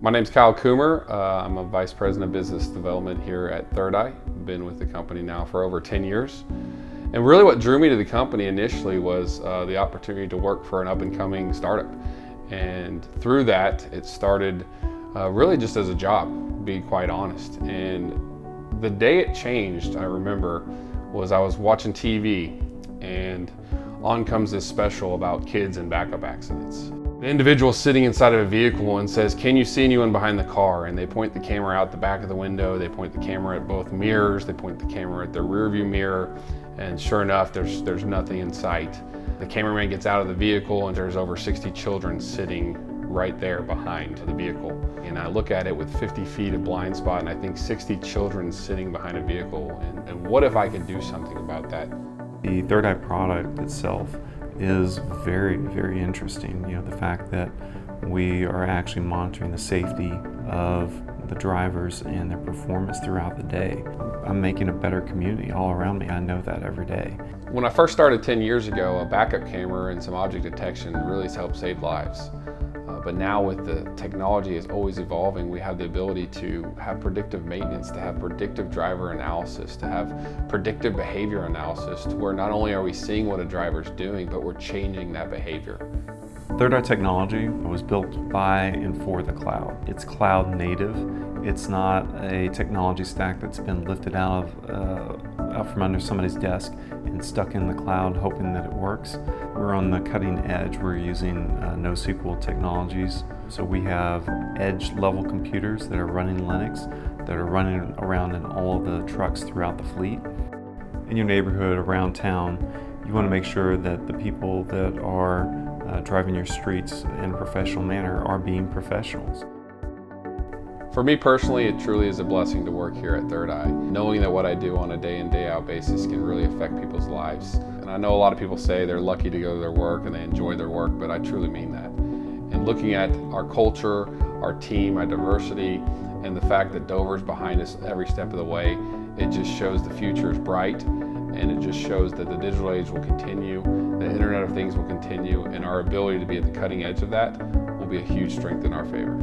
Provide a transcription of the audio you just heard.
My name's Kyle Coomer. I'm a Vice President of Business Development here at Third Eye. Been with the company now for over 10 years. And really what drew me to the company initially was the opportunity to work for an up-and-coming startup. And through that, it started really just as a job, to be quite honest. And the day it changed, I remember, was I was watching TV and on comes this special about kids and backup accidents. The individual sitting inside of a vehicle and says, "Can you see anyone behind the car?" And they point the camera out the back of the window, they point the camera at both mirrors, they point the camera at the rear view mirror, and sure enough, there's nothing in sight. The cameraman gets out of the vehicle and there's over 60 children sitting right there behind the vehicle. And I look at it with 50 feet of blind spot and I think 60 children sitting behind a vehicle. And what if I could do something about that? The Third Eye product itself is very, very interesting. You know, the fact that we are actually monitoring the safety of the drivers and their performance throughout the day. I'm making a better community all around me. I know that every day. When I first started 10 years ago, a backup camera and some object detection really helped save lives. But now with the technology is always evolving, we have the ability to have predictive maintenance, to have predictive driver analysis, to have predictive behavior analysis, to where not only are we seeing what a driver's doing, but we're changing that behavior. Third Eye technology was built by and for the cloud. It's cloud native. It's not a technology stack that's been lifted out from under somebody's desk and stuck in the cloud hoping that it works. We're on the cutting edge. We're using NoSQL technologies. So we have edge level computers that are running Linux, that are running around in all of the trucks throughout the fleet. In your neighborhood, around town, you want to make sure that the people that are driving your streets in a professional manner are being professionals. For me personally, it truly is a blessing to work here at Third Eye. Knowing that what I do on a day in, day out basis can really affect people's lives. And I know a lot of people say they're lucky to go to their work and they enjoy their work, but I truly mean that. And looking at our culture, our team, our diversity, and the fact that Dover's behind us every step of the way, it just shows the future is bright, and it just shows that the digital age will continue, the Internet of Things will continue, and our ability to be at the cutting edge of that will be a huge strength in our favor.